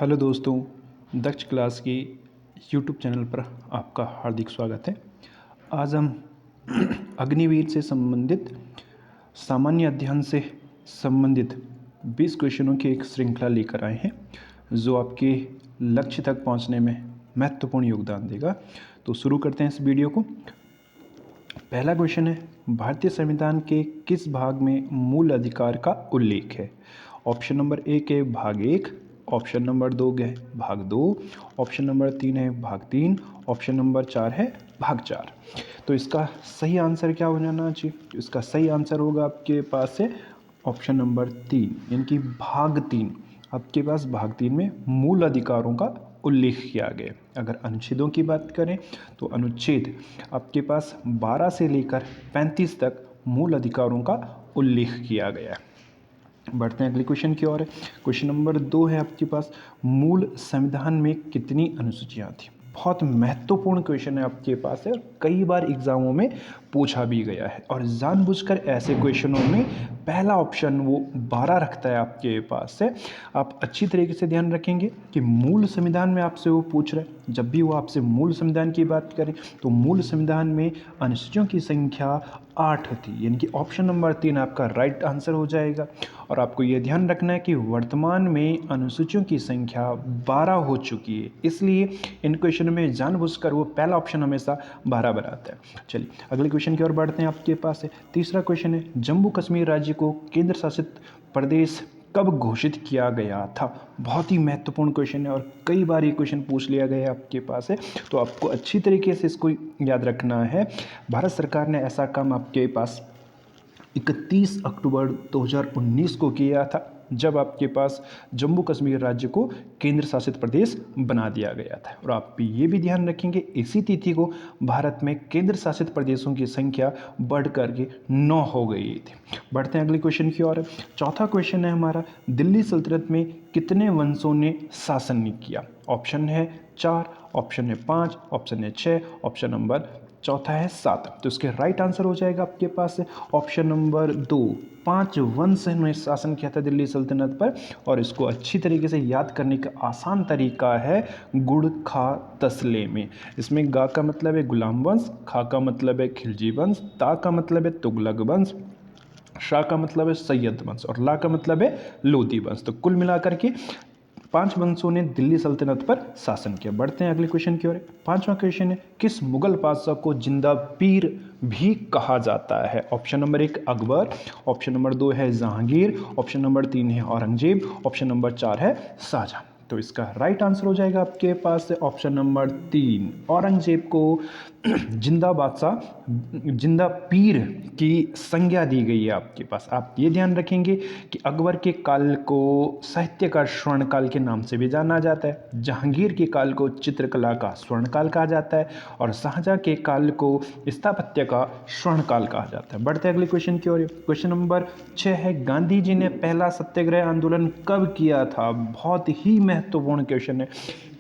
Hello दोस्तों, दक्ष class की YouTube channel पर आपका हार्दिक स्वागत है। आज हम अग्निवीर से संबंधित सामान्य अध्ययन से संबंधित 20 क्वेश्चनों की एक श्रृंखला लेकर आए हैं जो आपके लक्ष्य तक पहुंचने में महत्वपूर्ण योगदान देगा। तो शुरू करते हैं इस वीडियो को। पहला क्वेश्चन है, भारतीय संविधान के किस भाग में मूल अधिकार का उल्लेख है? ऑप्शन नंबर 1 है भाग 1, ऑप्शन नंबर 2 है भाग 2, ऑप्शन नंबर 3 है भाग 3, ऑप्शन नंबर 4 है भाग 4। तो इसका सही आंसर क्या हो जाना चाहिए? इसका सही आंसर होगा आपके पास है ऑप्शन नंबर 3, यानी कि भाग 3। आपके पास भाग 3 में मूल अधिकारों का उल्लेख किया गया। अगर अनुच्छेदों की बात करें तो अनुच्छेद आपके पास 12 से लेकर 35 तक मूल अधिकारों का उल्लेख किया गया है। बढ़ते हैं अगले क्वेश्चन की ओर। क्वेश्चन नंबर 2 है आपके पास, मूल संविधान में कितनी अनुसूचियां थी? बहुत महत्वपूर्ण क्वेश्चन है आपके पास है और कई बार एग्जामों में पूछा भी गया है और जानबूझकर ऐसे क्वेश्चनों में पहला ऑप्शन वो 12 रखता है आपके पास है। आप अच्छी तरीके से ध्यान रखेंगे कि मूल संविधान में आपसे वो पूछ रहा है। जब भी वो आपसे मूल संविधान की बात करें तो मूल संविधान में अनुसूचियों की संख्या 8 थी, यानी कि ऑप्शन नंबर 3 आपका राइट आंसर हो जाएगा। और आपको ये ध्यान रखना है कि वर्तमान में अनुसूचियों की संख्या 12 हो चुकी है, इसलिए इन क्वेश्चन में जानबूझकर वो पहला ऑप्शन हमेशा 12 बनाता है। चलिए अगले क्वेश्चन की ओर बढ़ते हैं। आपके पास है तीसरा क्वेश्चन है, जम्मू कश्मीर राज्य को केंद्र शासित प्रदेश कब घोषित किया गया था? बहुत ही महत्वपूर्ण क्वेश्चन है और कई बार ये क्वेश्चन पूछ लिया गया है आपके पास है, तो आपको अच्छी तरीके से इसको याद रखना है। भारत सरकार ने ऐसा काम आपके पास 31 अक्टूबर 2019 को किया था, जब आपके पास जम्मू कश्मीर राज्य को केंद्र शासित प्रदेश बना दिया गया था। और आप ये भी ध्यान रखेंगे इसी तिथि को भारत में केंद्र शासित प्रदेशों की संख्या बढ़ करके 9 हो गई थी। बढ़ते हैं अगले क्वेश्चन की ओर। चौथा क्वेश्चन है हमारा, दिल्ली सल्तनत में कितने वंशों ने शासन किया? ऑप्शन है 4, ऑप्शन है 5, ऑप्शन है 6, ऑप्शन नंबर चौथा है 7। तो इसके राइट आंसर हो जाएगा आपके पास ऑप्शन नंबर 2, 5 वंश ने शासन किया था दिल्ली सल्तनत पर। और इसको अच्छी तरीके से याद करने का आसान तरीका है गुड़ खा तसले में। इसमें गा का मतलब है गुलाम वंश, खा का मतलब है खिलजी वंश, ता का मतलब है तुगलक वंश, शाह का मतलब है सैयद वंश और ला का मतलब है लोधी वंश। तो कुल मिलाकर के 5 वंशों ने दिल्ली सल्तनत पर शासन किया। बढ़ते हैं अगले क्वेश्चन की ओर। पांचवा क्वेश्चन है, किस मुगल बादशाह को जिंदा पीर भी कहा जाता है? Option number 1 Akbar, option number 2 है जहांगीर, ऑप्शन नंबर 3 है औरंगजेब, ऑप्शन नंबर 4 है शाहजहां। तो इसका राइट आंसर हो जाएगा आपके पास ऑप्शन नंबर 3, औरंगजेब को जिंदा बादशाह, जिंदा पीर की संज्ञा दी गई है आपके पास। आप ये ध्यान रखेंगे कि अकबर के काल को साहित्य का स्वर्ण काल के नाम से भी जाना जाता है, जहांगीर के काल को चित्रकला का स्वर्ण काल कहा जाता है और शाहजहां के काल को स्थापत्य का स्वर्ण काल कहा जाता है। बढ़ते अगले क्वेश्चन की ओर। क्वेश्चन नंबर 6 है, गांधी जी ने पहला सत्याग्रह आंदोलन कब किया था? बहुत ही महत्वपूर्ण क्वेश्चन है,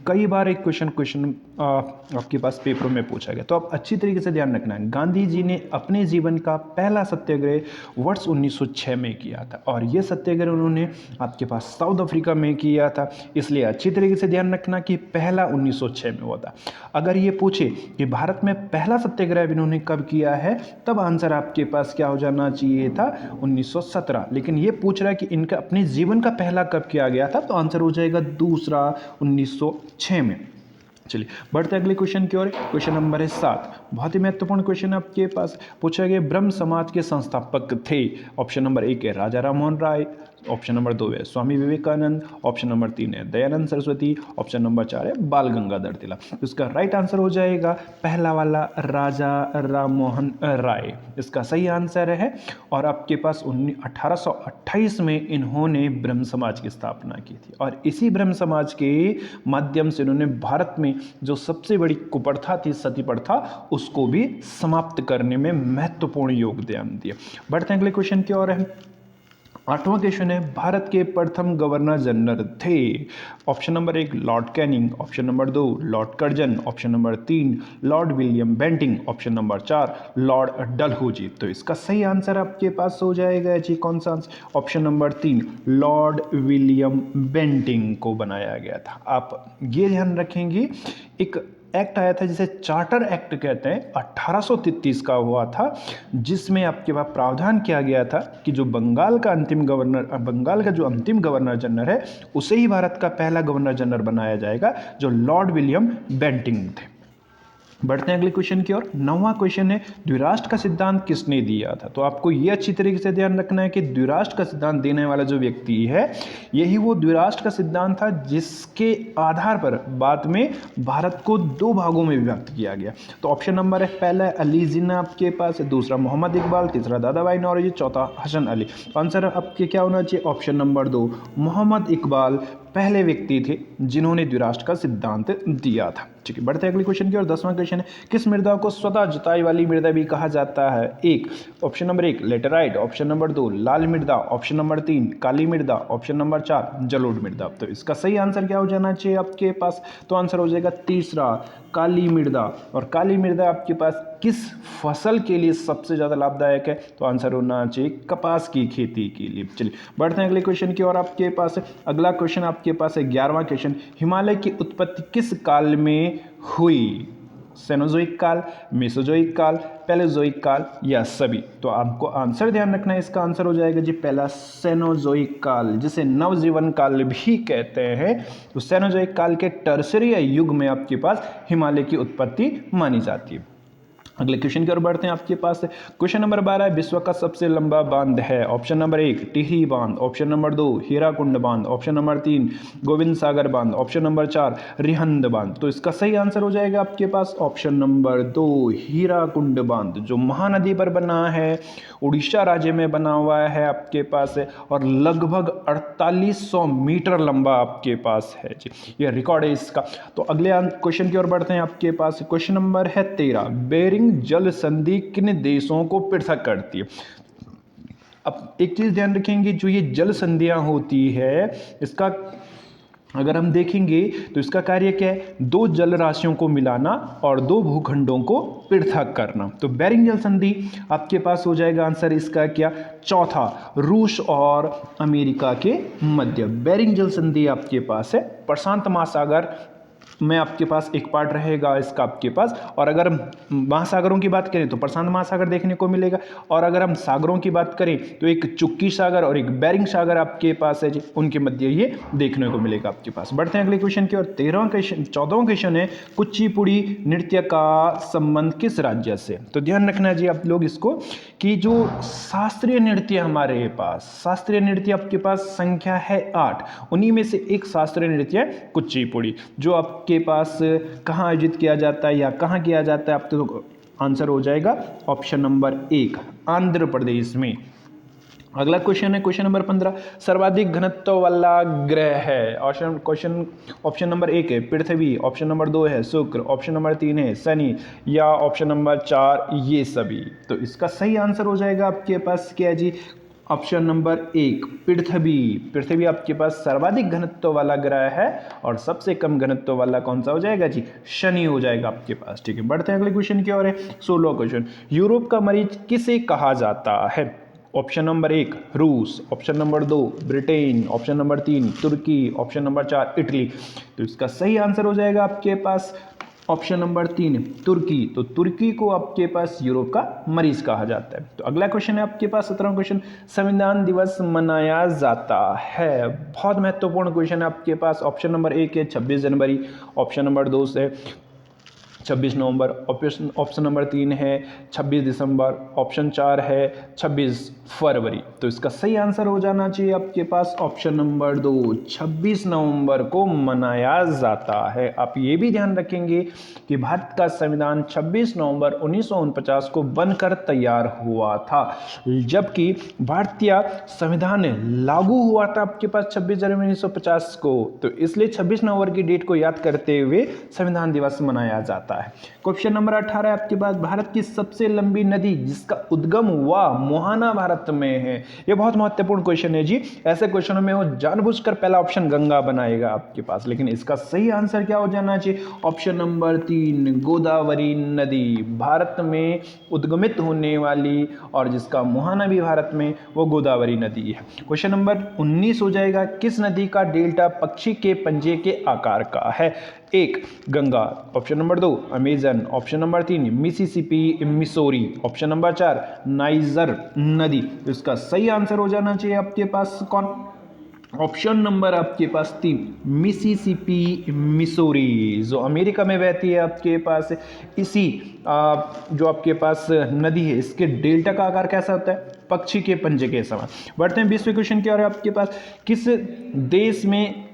कई बार एक क्वेश्चन आपके पास पेपरों में पूछा गया, तो आप अच्छी तरीके से ध्यान रखना है। गांधी जी ने अपने जीवन का पहला सत्याग्रह वर्ष 1906 में किया था और यह सत्याग्रह उन्होंने आपके पास साउथ अफ्रीका में किया था, इसलिए अच्छी तरीके से ध्यान रखना कि पहला 1906 में हुआ था। अगर ये पूछे कि भारत में पहला सत्याग्रह इन्होंने कब किया है, तब आंसर आपके पास क्या हो जाना चाहिए था? 1917। लेकिन ये पूछ रहा है कि इनका अपने जीवन का पहला कब किया गया था, तो आंसर हो जाएगा दूसरा 1906 में। चलिए बढ़ते अगले क्वेश्चन की ओर। क्वेश्चन नंबर है 7, बहुत ही महत्वपूर्ण क्वेश्चन आपके पास पूछा गया, ब्रह्म समाज के संस्थापक थे? ऑप्शन नंबर 1 है राजा राममोहन राय, ऑप्शन नंबर 2 है स्वामी विवेकानंद, ऑप्शन नंबर 3 है दयानंद सरस्वती, ऑप्शन नंबर 4 है बाल गंगाधर तिलक। तो इसका राइट आंसर हो जाएगा पहला वाला राजा राममोहन राय, इसका सही आंसर है। और आपके पास 1828 में इन्होंने ब्रह्म समाज की स्थापना की थी और इसी ब्रह्म समाज के माध्यम से इन्होंने भारत में जो सबसे बड़ी कुप्रथा थी सती प्रथा, उसको भी समाप्त करने में महत्वपूर्ण योगदान दिया। बढ़ते हैं अगले क्वेश्चन की ओर। 8वां क्वेश्चन है, भारत के प्रथम गवर्नर जनरल थे। Option number 1 Lord Canning, option number 2 Lord Curzon, option number 3 Lord William Bentinck, option number 4 Lord Dalhousie. तो इसका सही आंसर आपके पास हो जाएगा जी कौन सा answer, option number 3 Lord William Bentinck को बनाया गया था। आप ये ध्यान रखेंगे, एक एक्ट आया था जिसे चार्टर एक्ट कहते हैं, 1833 का हुआ था, जिसमें आपके पास प्रावधान किया गया था कि जो बंगाल का जो अंतिम गवर्नर जनरल है उसे ही भारत का पहला गवर्नर जनरल बनाया जाएगा, जो लॉर्ड विलियम बेंटिंग थे। बढ़ते हैं अगले क्वेश्चन की ओर। 9वां क्वेश्चन है, द्विराष्ट्र का सिद्धांत किसने दिया था। तो आपको ये अच्छी तरीके से ध्यान रखना है कि द्विराष्ट्र का सिद्धांत देने वाला जो व्यक्ति है यही वो द्विराष्ट्र का सिद्धांत था जिसके आधार पर बाद में भारत को 2 भागों में विभक्त किया गया। तो ऑप्शन नंबर है, पहला अली जिन्ना आपके पास है, दूसरा मोहम्मद इकबाल, तीसरा दादा भाई नौरोजी, चौथा हसन अली। तो आंसर आपके क्या होना चाहिए, ऑप्शन नंबर 2 मोहम्मद इकबाल पहले व्यक्ति थे जिन्होंने द्विराष्ट्र का सिद्धांत दिया था। ठीक है, बढ़ते हैं अगले क्वेश्चन की और 10वां क्वेश्चन है, किस मृदा को स्वतः जुताई वाली मृदा भी कहा जाता है। Option number 1 laterite, option number 2 लाल मृदा, ऑप्शन नंबर 3 काली मृदा, ऑप्शन नंबर 4 जलोढ़ मृदा। तो इसका सही आंसर क्या हो जाना चाहिए आपके पास, तो आंसर हो जाएगा तीसरा काली मृदा। और काली मृदा आपके पास किस फसल के लिए सबसे ज़्यादा लाभदायक है, तो आंसर होना चाहिए कपास की खेती के लिए। चलिए बढ़ते हैं अगले क्वेश्चन की और आपके पास अगला क्वेश्चन आपके पास है 11वां क्वेश्चन, हिमालय की उत्पत्ति किस काल में हुई। सेनोजोइक काल, मेसोजोइक काल, पैलेजोइक काल या सभी। तो आपको आंसर ध्यान रखना है, इसका आंसर हो जाएगा जी पहला सेनोजोइक काल, जिसे नवजीवन काल भी कहते हैं। तो सेनोजोइक काल के टर्सरी युग में आपके पास हिमालय की उत्पत्ति मानी जाती है। अगले क्वेश्चन की ओर बढ़ते हैं आपके पास क्वेश्चन नंबर 12 है, विश्व का सबसे लंबा बांध है। ऑप्शन नंबर 1 टिहरी बांध, ऑप्शन नंबर 2 हीराकुंड बांध, ऑप्शन नंबर 3 गोविंद सागर बांध, ऑप्शन नंबर 4 रिहंद बांध। तो इसका सही आंसर हो जाएगा आपके पास ऑप्शन नंबर 2 हीराकुंड बांध, जो महानदी पर बना है, उड़ीसा राज्य में बना हुआ है आपके पास है, और लगभग 4800 मीटर लंबा आपके पास है जी, ये रिकॉर्ड है इसका। तो अगले क्वेश्चन की ओर बढ़ते हैं आपके पास क्वेश्चन नंबर है 13, बेरिंग जल संधि किन देशों को पृथक करती है। अब एक चीज ध्यान रखेंगे, जो ये जल संधियां होती है इसका अगर हम देखेंगे तो इसका कार्य क्या है, 2 जल राशियों को मिलाना और 2 भूखंडों को पृथक करना। तो बेरिंग जल संधि आपके पास हो जाएगा आंसर इसका क्या, चौथा रूस और अमेरिका के मध्य बेरिंग जल संधि आपके पास है। प्रशांत महासागर में आपके पास एक पार्ट रहेगा इसका आपके पास, और अगर महासागरों की बात करें तो प्रशांत महासागर देखने को मिलेगा, और अगर हम सागरों की बात करें तो एक चुक्की सागर और एक बेरिंग सागर आपके पास है, उनके मध्य ये देखने को मिलेगा आपके पास। बढ़ते हैं अगले क्वेश्चन की और 14वां क्वेश्चन है, कुचिपुड़ी नृत्य का संबंध किस राज्य से। तो ध्यान रखना जी आप लोग इसको, कि जो शास्त्रीय नृत्य हमारे पास, शास्त्रीय नृत्य आपके पास संख्या है 8, उन्हीं में से एक शास्त्रीय नृत्य है कुचिपुड़ी, जो आपके पास कहाँ आयोजित किया जाता है या कहाँ किया जाता है। आप तो आंसर हो जाएगा ऑप्शन नंबर 1 आंध्र प्रदेश में। अगला क्वेश्चन है क्वेश्चन नंबर 15, सर्वाधिक घनत्व वाला ग्रह है। ऑप्शन नंबर 1 है पृथ्वी, ऑप्शन नंबर 2 है शुक्र, ऑप्शन नंबर 3 है शनि, या ऑप्शन नंबर 4 ये सभी। तो इसका सही आंसर हो जाएगा आपके पास क्या जी, ऑप्शन नंबर 1 पृथ्वी। पृथ्वी आपके पास सर्वाधिक घनत्व वाला ग्रह है, और सबसे कम घनत्व वाला कौन सा हो जाएगा जी, शनि हो जाएगा आपके पास। ठीक है, बढ़ते हैं अगले क्वेश्चन की ओर है 16वां क्वेश्चन, यूरोप का मरीज किसे कहा जाता है। ऑप्शन नंबर 1 रूस, option number 2 Britain, option number 3 तुर्की, ऑप्शन नंबर 4 इटली। तो इसका सही आंसर हो जाएगा आपके पास ऑप्शन नंबर 3 तुर्की। तो तुर्की को आपके पास यूरोप का मरीज कहा जाता है। तो अगला क्वेश्चन है आपके पास 17वां क्वेश्चन, संविधान दिवस मनाया जाता है। बहुत महत्वपूर्ण क्वेश्चन है आपके पास। ऑप्शन नंबर 1 है 26 जनवरी, ऑप्शन नंबर 2 से 26 नवंबर, ऑप्शन नंबर 3 है 26 दिसंबर, ऑप्शन 4 है 26 फरवरी। तो इसका सही आंसर हो जाना चाहिए आपके पास ऑप्शन नंबर 2 26 नवंबर को मनाया जाता है। आप ये भी ध्यान रखेंगे कि भारत का संविधान 26 नवंबर 1949 को बनकर तैयार हुआ था, जबकि भारतीय संविधान लागू हुआ था आपके पास 26 जनवरी 1950 को। तो इसलिए 26 नवंबर की डेट को याद करते हुए संविधान दिवस मनाया जाता जाता है। क्वेश्चन नंबर 18 आपके पास, भारत की सबसे लंबी नदी जिसका उद्गम हुआ मोहाना भारत में है। ये बहुत महत्वपूर्ण क्वेश्चन है जी। ऐसे क्वेश्चनों में वो जानबूझकर पहला ऑप्शन गंगा बनाएगा आपके पास, लेकिन इसका सही आंसर क्या हो जाना चाहिए? ऑप्शन नंबर 3 गोदावरी नदी, भारत में उद्गमित होने वाली और जिसका मुहाना भी भारत में, वो गोदावरी नदी है। क्वेश्चन नंबर 19 हो जाएगा, किस नदी का डेल्टा पक्षी के पंजे के आकार का है? 1 Ganga, option number 2 Amazon, option number 3 Mississippi Missouri, option number 4 niger नदी। तो इसका सही आंसर हो जाना चाहिए आपके पास कौन? ऑप्शन नंबर आपके पास 3 मिसिसिपी मिसोरी, जो अमेरिका में बहती है आपके पास। इसी जो आपके पास नदी है, इसके डेल्टा का आकार कैसा होता है? पक्षी के पंजे के समान। बढ़ते हैं 20वें क्वेश्चन की ओर आपके पास, किस देश में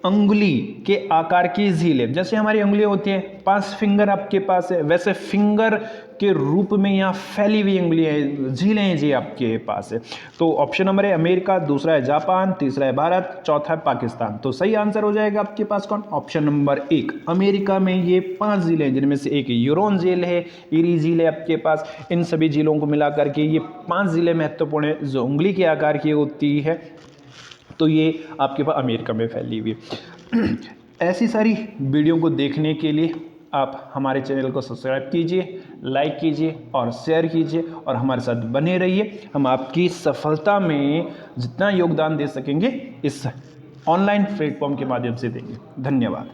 अंगुली के आकार की झील है? जैसे हमारी उंगलियां होती हैं, 5 फिंगर आपके पास है, वैसे फिंगर के रूप में यहाँ फैली हुई उंगलियां, झीलें हैं जी आपके पास है। तो ऑप्शन नंबर है अमेरिका, दूसरा है जापान, तीसरा है भारत, चौथा है पाकिस्तान। तो सही आंसर हो जाएगा आपके पास कौन? ऑप्शन नंबर 1 अमेरिका में ये 5 झीलें हैं, जिनमें से एक यूरोन झील है, इरी झील है आपके पास। इन सभी झीलों को मिलाकर के ये 5 झीलें महत्वपूर्ण है जो उंगली के आकार की होती है। तो ये आपके पास अमेरिका में फैली हुई है। ऐसी सारी वीडियो को देखने के लिए आप हमारे चैनल को सब्सक्राइब कीजिए, लाइक कीजिए और शेयर कीजिए और हमारे साथ बने रहिए। हम आपकी सफलता में जितना योगदान दे सकेंगे इस ऑनलाइन प्लेटफॉर्म के माध्यम से देंगे। धन्यवाद।